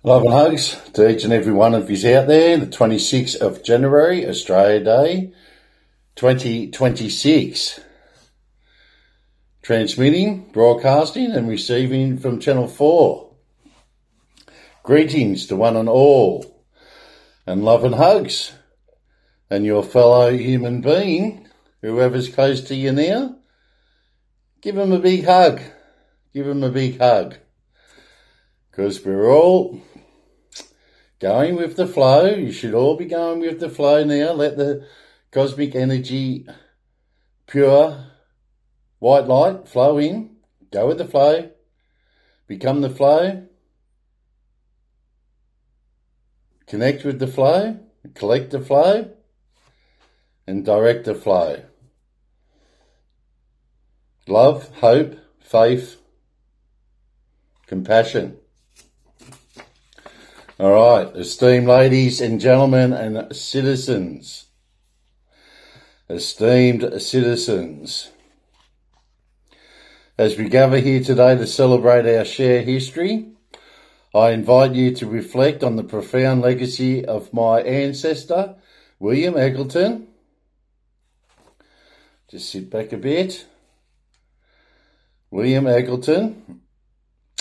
Love and hugs to each and every one of you out there. The 26th of January, Australia Day, 2026. Transmitting, broadcasting and receiving from Channel 4. Greetings to one and all, and love and hugs. And your fellow human being, whoever's close to you now, give them a big hug. Give them a big hug. Because we're all going with the flow. You should all be going with the flow now. Let the cosmic energy, pure white light flow in. Go with the flow. Become the flow. Connect with the flow. Collect the flow. And direct the flow. Love, hope, faith, compassion. All right, esteemed ladies and gentlemen and citizens. Esteemed citizens. As we gather here today to celebrate our shared history, I invite you to reflect on the profound legacy of my ancestor, William Eggleton. Just sit back a bit. William Eggleton.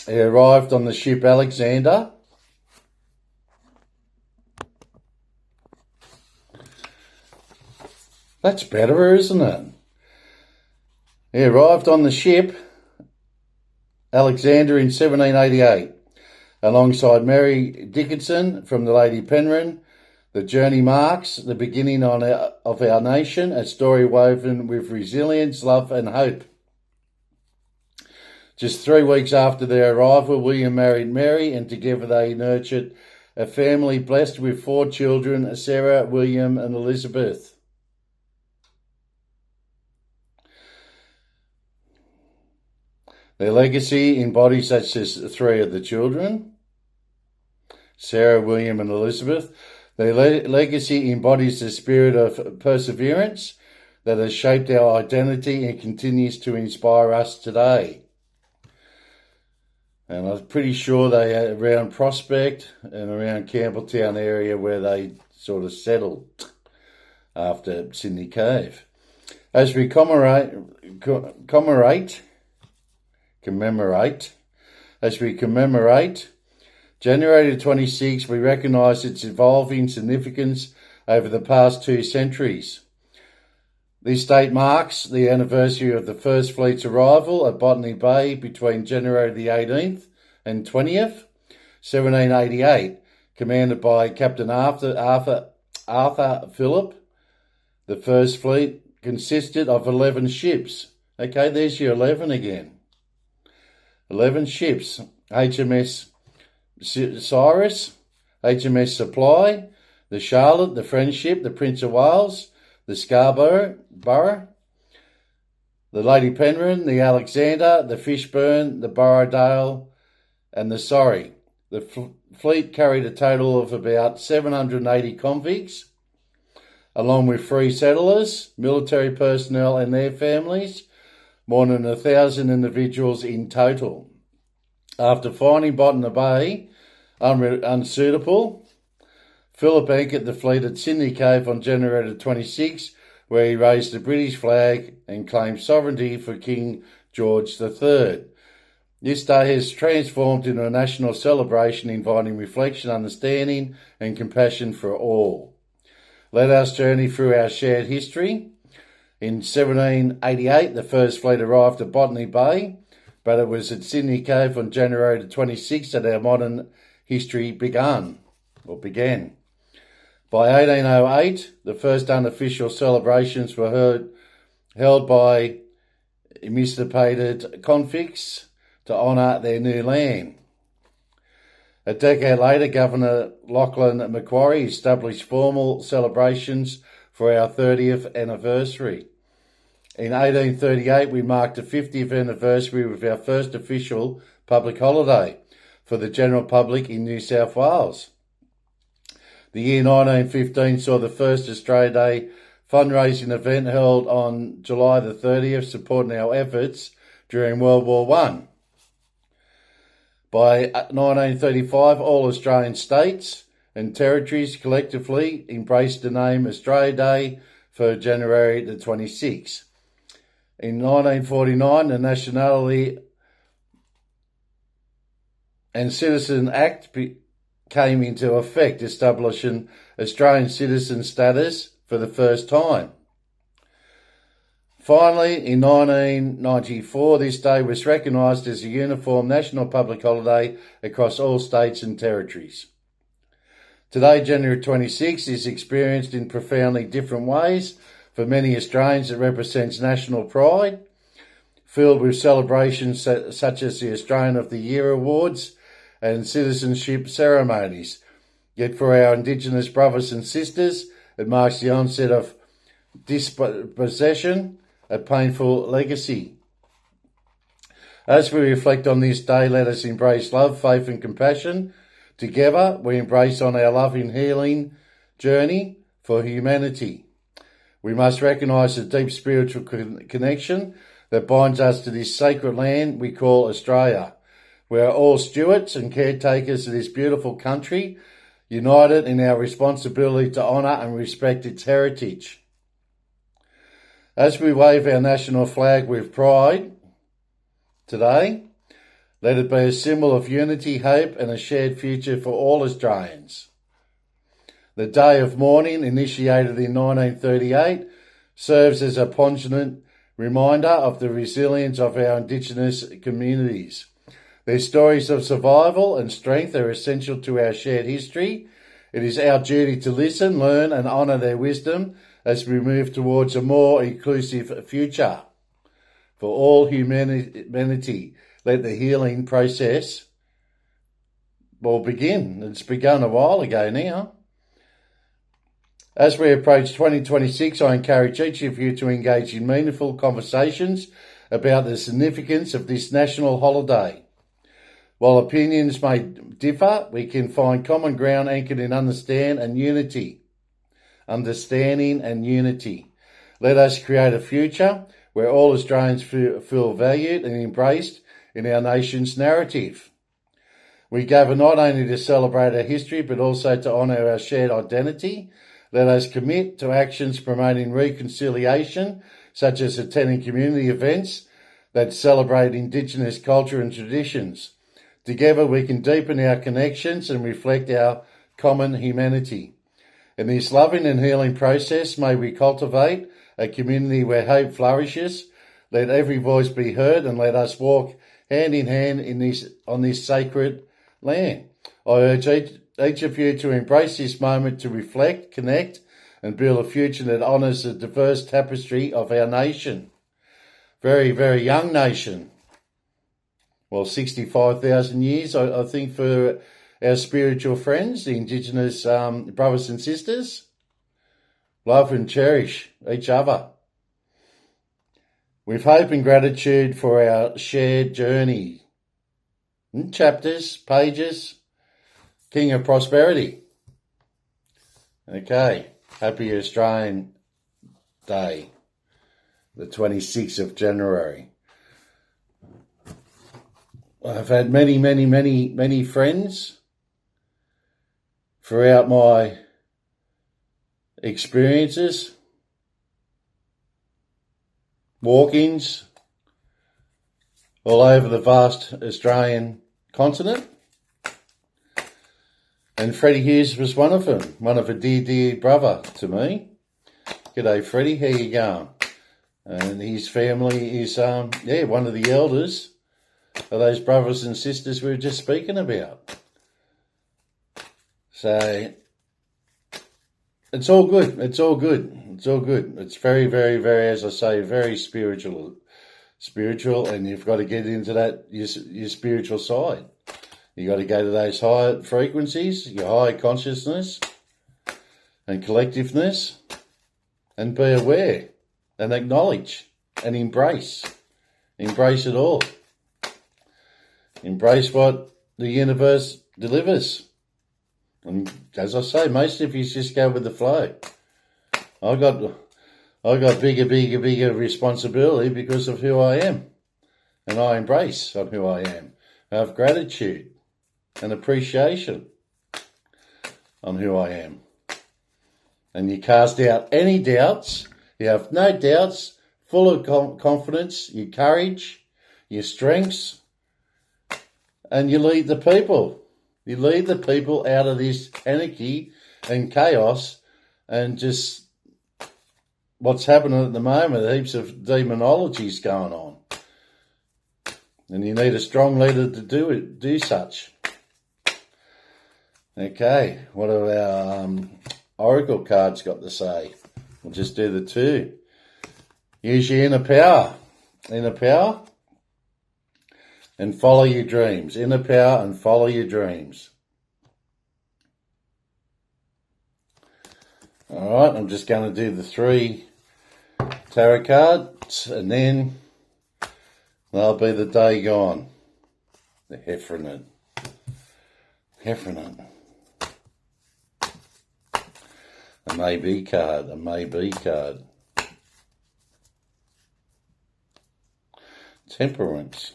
He arrived on the ship Alexander. That's better, isn't it? He arrived on the ship Alexander in 1788, alongside Mary Dickinson from the Lady Penrhyn. The journey marks the beginning of our nation, a story woven with resilience, love and hope. Just 3 weeks after their arrival, William married Mary, and together they nurtured a family blessed with 4 children, Sarah, William and Elizabeth. Their legacy embodies such as 3 of the children, Sarah, William and Elizabeth. Their legacy embodies the spirit of perseverance that has shaped our identity and continues to inspire us today. And I'm pretty sure they are around Prospect and around Campbelltown area where they sort of settled after Sydney Cove. As we commemorate, January 26, we recognise its evolving significance over the past 2 centuries. This date marks the anniversary of the First Fleet's arrival at Botany Bay between January the 18th and 20th, 1788, commanded by Captain Arthur Phillip. The First Fleet consisted of 11 ships. Okay, there's your 11 again. 11 ships: HMS Cyrus, HMS Supply, the Charlotte, the Friendship, the Prince of Wales, the Scarborough, the Lady Penrhyn, the Alexander, the Fishburne, the Borrowdale, and the Surrey. The fleet carried a total of about 780 convicts, along with free settlers, military personnel and their families, more than 1,000 individuals in total. After finding Botany Bay unsuitable, Phillip anchored the fleet at Sydney Cove on January 26, where he raised the British flag and claimed sovereignty for King George III. This day has transformed into a national celebration inviting reflection, understanding and compassion for all. Let us journey through our shared history. In 1788, the First Fleet arrived at Botany Bay, but it was at Sydney Cove on January 26 that our modern history began. By 1808, the first unofficial celebrations were held by emancipated convicts to honour their new land. A decade later, Governor Lachlan Macquarie established formal celebrations for our 30th anniversary. In 1838, we marked the 50th anniversary with our first official public holiday for the general public in New South Wales. The year 1915 saw the first Australia Day fundraising event held on July the 30th, supporting our efforts during World War I. By 1935, all Australian states and territories collectively embraced the name Australia Day for January the 26th. In 1949, the Nationality and Citizen Act came into effect, establishing Australian citizen status for the first time. Finally, in 1994, this day was recognised as a uniform national public holiday across all states and territories. Today, January 26 is experienced in profoundly different ways. For many Australians, it represents national pride, filled with celebrations such as the Australian of the Year Awards and citizenship ceremonies. Yet for our Indigenous brothers and sisters, it marks the onset of dispossession, a painful legacy. As we reflect on this day, let us embrace love, faith and compassion. Together, we embrace on our loving healing journey for humanity. We must recognise the deep spiritual connection that binds us to this sacred land we call Australia. We are all stewards and caretakers of this beautiful country, united in our responsibility to honour and respect its heritage. As we wave our national flag with pride today, let it be a symbol of unity, hope and a shared future for all Australians. The Day of Mourning, initiated in 1938, serves as a poignant reminder of the resilience of our Indigenous communities. Their stories of survival and strength are essential to our shared history. It is our duty to listen, learn and honour their wisdom as we move towards a more inclusive future. For all humanity, let the healing process begin. It's begun a while ago now. As we approach 2026, I encourage each of you to engage in meaningful conversations about the significance of this national holiday. While opinions may differ, we can find common ground anchored in understanding and unity. Let us create a future where all Australians feel valued and embraced in our nation's narrative. We gather not only to celebrate our history, but also to honour our shared identity. Let us commit to actions promoting reconciliation, such as attending community events that celebrate Indigenous culture and traditions. Together we can deepen our connections and reflect our common humanity. In this loving and healing process, may we cultivate a community where hope flourishes. Let every voice be heard and let us walk hand in hand on this sacred land. I urge each of you to embrace this moment to reflect, connect and build a future that honours the diverse tapestry of our nation. Very, very young nation. Well, 65,000 years, I think, for our spiritual friends, the Indigenous brothers and sisters. Love and cherish each other. With hope and gratitude for our shared journey. Chapters, pages, King of Prosperity. Okay, happy Australian Day, the 26th of January. I've had many friends throughout my experiences, walkings all over the vast Australian continent. And Freddie Hughes was one of them, one of a dear brother to me. G'day Freddie, how you going? And his family is, one of the elders of those brothers and sisters we were just speaking about. So, it's all good. It's very, very, as I say, very spiritual, and you've got to get into that, your spiritual side. You got to go to those higher frequencies, your higher consciousness and collectiveness, and be aware and acknowledge and embrace it all. Embrace what the universe delivers. And as I say, most of you just go with the flow. I got bigger responsibility because of who I am. And I embrace of who I am. have gratitude and appreciation on who I am. And you cast out any doubts. You have no doubts, full of confidence, your courage, your strengths, and you lead the people. You lead the people out of this anarchy and chaos and just what's happening at the moment, heaps of demonology's going on. And you need a strong leader to do such. Okay, what have our oracle cards got to say? We'll just do the two. Use your inner power. Inner power. And follow your dreams. Inner power and follow your dreams. All right, I'm just going to do the 3 tarot cards and then that'll be the day gone. The Heffernan. Heffernan. A maybe card. A maybe card. Temperance.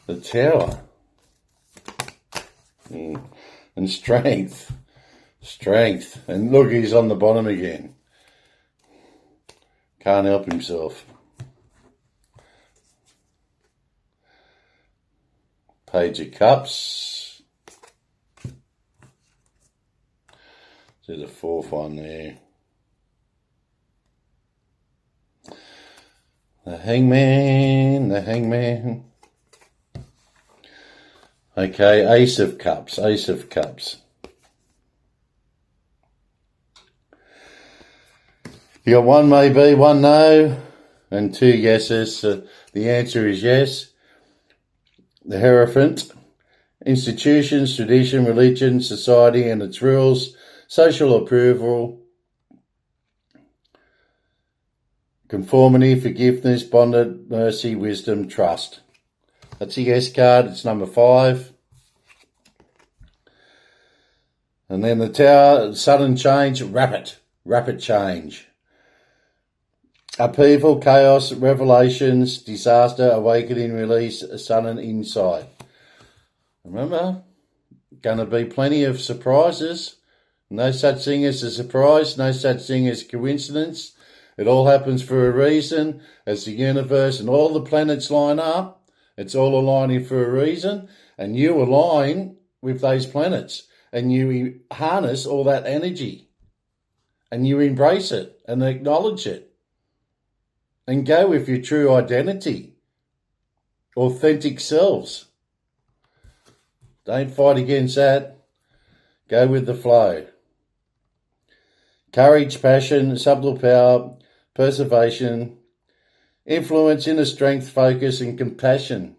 The Tower. And strength. Strength. And look, he's on the bottom again. Can't help himself. Page of Cups. Do the 4th one there. The Hangman. The Hangman. Okay, Ace of Cups. Ace of Cups. You got 1 maybe, 1 no, and 2 yeses. So the answer is yes. The Hierophant. Institutions, tradition, religion, society and its rules, social approval, conformity, forgiveness, bonded, mercy, wisdom, trust. That's a yes card. It's number 5. And then the Tower, sudden change, rapid change. Upheaval, chaos, revelations, disaster, awakening, release, sudden insight. Remember, going to be plenty of surprises. No such thing as a surprise, no such thing as coincidence. It all happens for a reason. As the universe and all the planets line up, it's all aligning for a reason. And you align with those planets. And you harness all that energy. And you embrace it and acknowledge it. And go with your true identity. Authentic selves. Don't fight against that. Go with the flow. Courage, passion, subtle power, preservation, influence, inner strength, focus and compassion.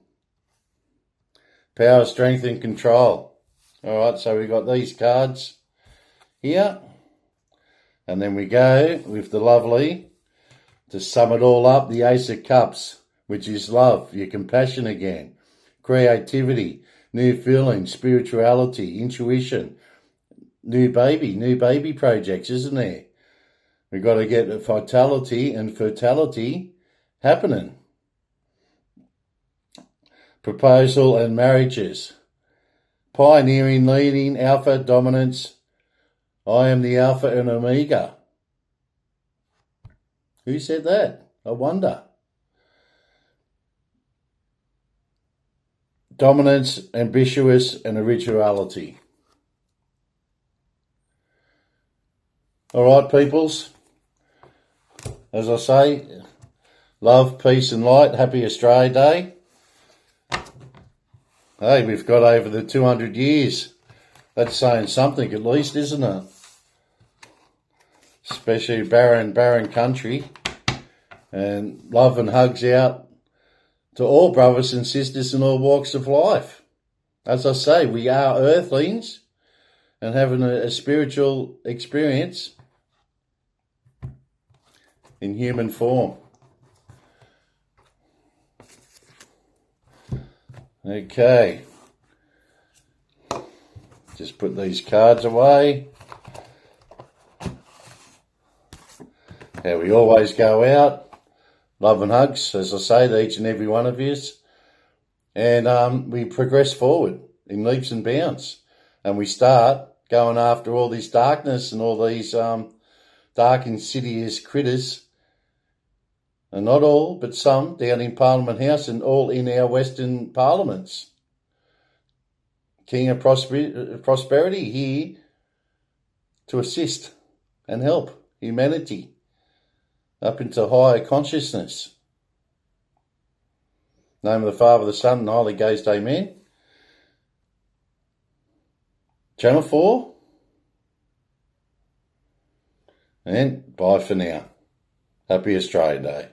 Power, strength and control. All right, so we've got these cards here. And then we go with the lovely, to sum it all up, the Ace of Cups, which is love, your compassion again, creativity, new feelings, spirituality, intuition, new baby projects, isn't there? We've got to get vitality and fertility happening. Proposal and marriages. Pioneering, leading, alpha, dominance. I am the alpha and omega. Who said that? I wonder. Dominance, ambitious, and originality. All right, peoples. As I say, love, peace, and light. Happy Australia Day. Hey, we've got over the 200 years. That's saying something at least, isn't it? Especially barren country. And love and hugs out to all brothers and sisters in all walks of life. As I say, we are earthlings and having a spiritual experience in human form. Okay. Just put these cards away. How we always go out. Love and hugs, as I say, to each and every one of you. And we progress forward in leaps and bounds. And we start going after all this darkness and all these dark, insidious critters. And not all, but some down in Parliament House and all in our Western parliaments. King of Prosperity here to assist and help humanity up into higher consciousness. Name of the Father, the Son, and the Holy Ghost, amen. Channel 4. And bye for now. Happy Australia Day.